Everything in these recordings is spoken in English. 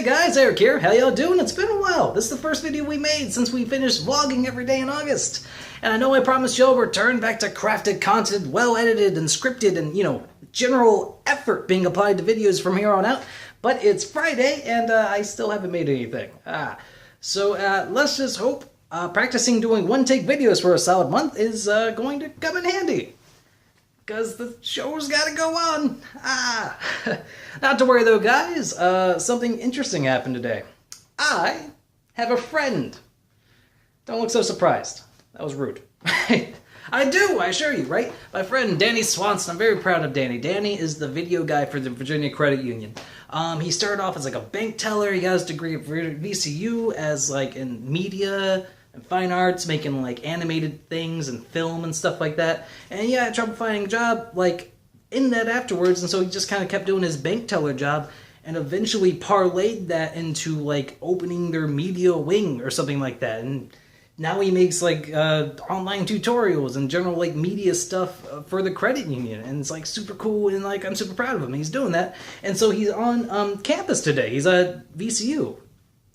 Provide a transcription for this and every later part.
Hey guys, Eric here. How y'all doing? It's been a while. This is the first video we made since we finished vlogging every day in August. And I know I promised y'all return back to crafted content, well edited and scripted and, general effort being applied to videos from here on out. But it's Friday and I still haven't made anything. So let's just hope practicing doing one-take videos for a solid month is going to come in handy. Because the show's gotta go on. Not to worry though, guys. Something interesting happened today. I have a friend. Don't look so surprised. That was rude. I do, I assure you, right? My friend Danny Swanson. I'm very proud of Danny. Danny is the video guy for the Virginia Credit Union. He started off as like a bank teller. He got his degree at VCU as like in media and fine arts, making like animated things and film and stuff like that. And yeah, I had trouble finding a job like in that afterwards, and so he just kind of kept doing his bank teller job and eventually parlayed that into like opening their media wing or something like that. And now he makes like online tutorials and general like media stuff for the credit union, and it's like super cool, and like I'm super proud of him. He's doing that, and so he's on campus today. He's at VCU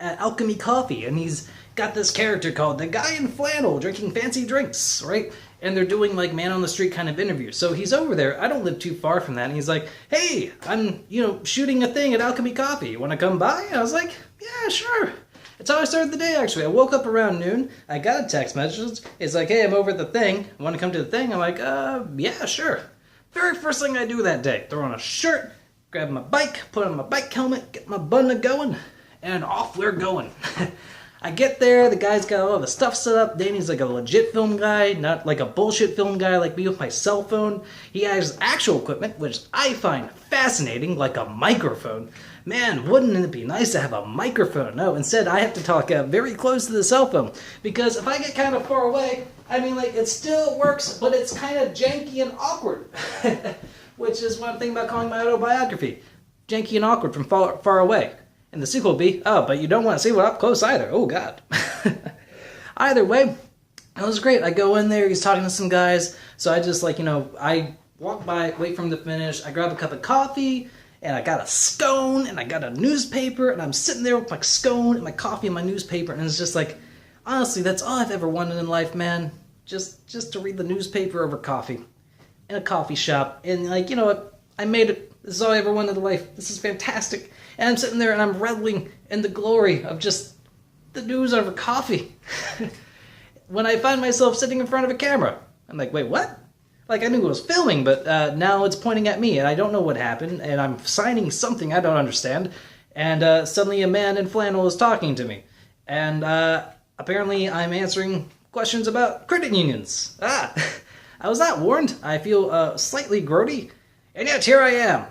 at Alchemy Coffee, and he's got this character called the guy in flannel drinking fancy drinks, right? And they're doing like man on the street kind of interviews. So he's over there. I don't live too far from that. And he's like, hey, I'm, shooting a thing at Alchemy Coffee. You want to come by? And I was like, yeah, sure. It's how I started the day, actually. I woke up around noon. I got a text message. It's like, hey, I'm over at the thing. Want to come to the thing? I'm like, yeah, sure. Very first thing I do that day. Throw on a shirt, grab my bike, put on my bike helmet, get my bun going, and off we're going. I get there, the guy's got all the stuff set up. Danny's like a legit film guy, not like a bullshit film guy like me with my cell phone. He has actual equipment, which I find fascinating, like a microphone. Man, wouldn't it be nice to have a microphone? No, instead I have to talk very close to the cell phone. Because if I get kind of far away, I mean, like, it still works, but it's kind of janky and awkward. Which is one thing about calling my autobiography. Janky and awkward from far away. And the sequel will be, oh, but you don't want to see what up close either. Oh, God. Either way, that was great. I go in there, he's talking to some guys. So I just, I walk by, wait for him to finish. I grab a cup of coffee, and I got a scone, and I got a newspaper, and I'm sitting there with my scone and my coffee and my newspaper, and it's just like, honestly, that's all I've ever wanted in life, man. Just to read the newspaper over coffee in a coffee shop. And, you know what? I made it. This is all I ever wanted in life. This is fantastic. And I'm sitting there and I'm reveling in the glory of just the news over coffee. When I find myself sitting in front of a camera, I'm like, wait, what? Like, I knew it was filming, but now it's pointing at me, and I don't know what happened, and I'm signing something I don't understand, and suddenly a man in flannel is talking to me. And apparently I'm answering questions about credit unions. I was not warned. I feel slightly grody. And yet here I am,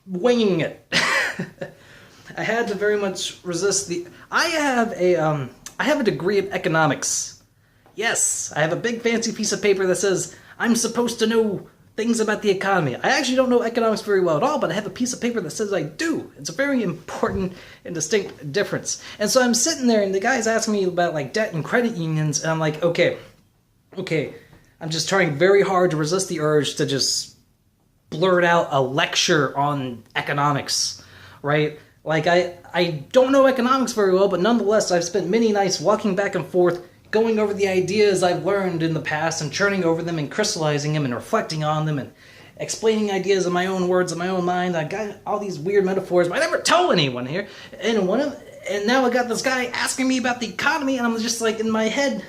winging it. I had to very much resist the... I have a degree of economics. Yes, I have a big fancy piece of paper that says I'm supposed to know things about the economy. I actually don't know economics very well at all, but I have a piece of paper that says I do. It's a very important and distinct difference. And so I'm sitting there, and the guy's asking me about like debt and credit unions, and I'm like, okay. I'm just trying very hard to resist the urge to just blurt out a lecture on economics, right? Like, I don't know economics very well, but nonetheless, I've spent many nights walking back and forth, going over the ideas I've learned in the past and churning over them and crystallizing them and reflecting on them and explaining ideas in my own words, in my own mind. I got all these weird metaphors, but I never tell anyone here. And now I got this guy asking me about the economy, and I'm just like, in my head,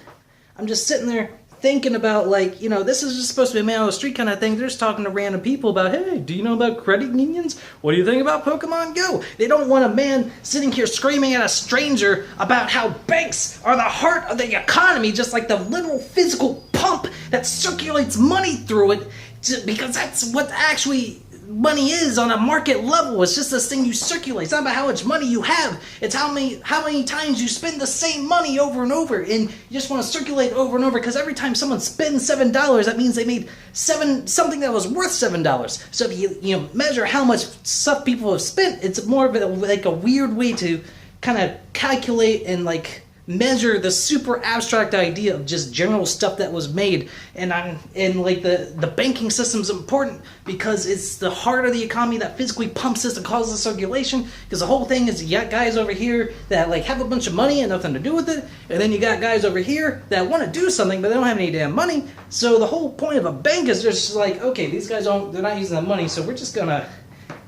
I'm just sitting there thinking about, like, this is just supposed to be a man on the street kind of thing. They're just talking to random people about, hey, do you know about credit unions? What do you think about Pokemon Go? They don't want a man sitting here screaming at a stranger about how banks are the heart of the economy, just like the literal physical pump that circulates money through it, because that's what actually money is on a market level. It's just this thing you circulate. It's not about how much money you have. It's how many times you spend the same money over and over, and you just want to circulate over and over, because every time someone spends $7, that means they made something that was worth $7. So if you measure how much stuff people have spent, it's more of like a weird way to kind of calculate and like measure the super abstract idea of just general stuff that was made. And like the banking system is important because it's the heart of the economy that physically pumps this and causes circulation. Because the whole thing is you got guys over here that like have a bunch of money and nothing to do with it, and then you got guys over here that want to do something but they don't have any damn money. So the whole point of a bank is just like, okay, these guys they're not using the money, so we're just gonna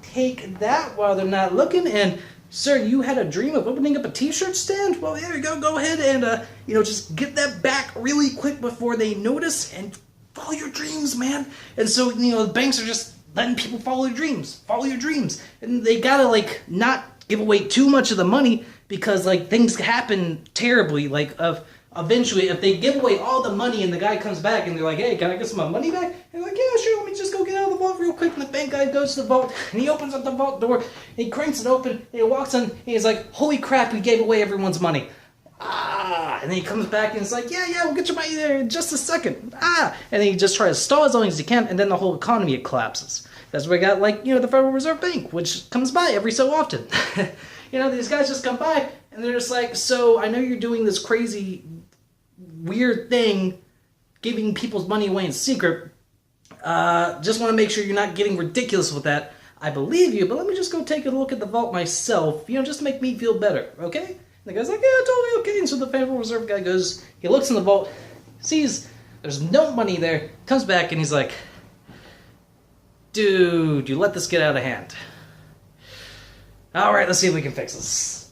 take that while they're not looking. And sir, you had a dream of opening up a t-shirt stand? Well, there you go. Go ahead and, just get that back really quick before they notice and follow your dreams, man. And so, the banks are just letting people follow your dreams. Follow your dreams. And they gotta, like, not give away too much of the money because, like, things happen terribly. Like, eventually, if they give away all the money and the guy comes back and they're like, hey, can I get some of my money back? And they're like, yeah, sure, let me just go get out of the vault real quick. And the bank guy goes to the vault and he opens up the vault door and he cranks it open and he walks in and he's like, holy crap, we gave away everyone's money. And then he comes back and he's like, yeah, we'll get your money there in just a second. And then he just tries to stall as long as he can, and then the whole economy collapses. That's where we got, like, the Federal Reserve Bank, which comes by every so often. These guys just come by and they're just like, so I know you're doing this crazy weird thing, giving people's money away in secret. Just want to make sure you're not getting ridiculous with that. I believe you, but let me just go take a look at the vault myself, just to make me feel better, okay? And the guy's like, yeah, totally okay. And so the Federal Reserve guy goes, he looks in the vault, sees there's no money there, comes back and he's like, dude, you let this get out of hand. All right, let's see if we can fix this.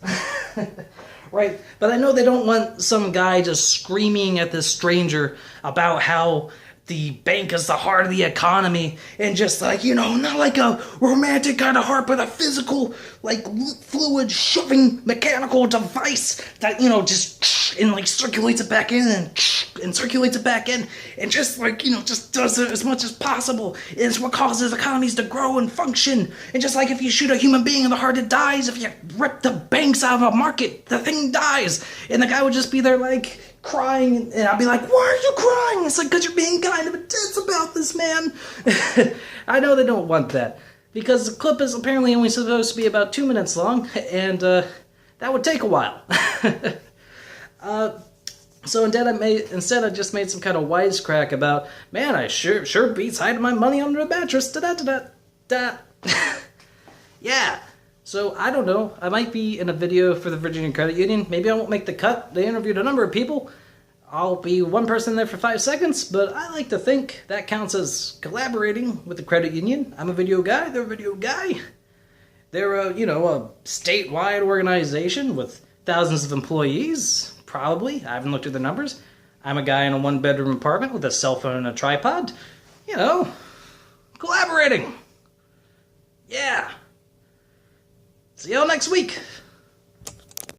Right? But I know they don't want some guy just screaming at this stranger about how the bank is the heart of the economy, and just like, not like a romantic kind of heart, but a physical, like, fluid shoving mechanical device that, just, and like circulates it back in and circulates it back in, and just like, just does it as much as possible. It's what causes economies to grow and function. And just like if you shoot a human being in the heart, it dies. If you rip the banks out of a market, the thing dies. And the guy would just be there like crying, and I'd be like, why are you crying? It's like, because you're being kind of intense about this, man. I know they don't want that, because the clip is apparently only supposed to be about 2 minutes long, and that would take a while. So instead I just made some kind of wisecrack about, man, I sure beats hiding my money under a mattress. Da-da-da-da-da. Yeah. So, I don't know, I might be in a video for the Virginia Credit Union. Maybe I won't make the cut. They interviewed a number of people. I'll be one person there for 5 seconds, but I like to think that counts as collaborating with the credit union. I'm a video guy, they're a video guy. They're a statewide organization with thousands of employees, probably. I haven't looked at the numbers. I'm a guy in a one-bedroom apartment with a cell phone and a tripod. Collaborating. Yeah. See y'all next week.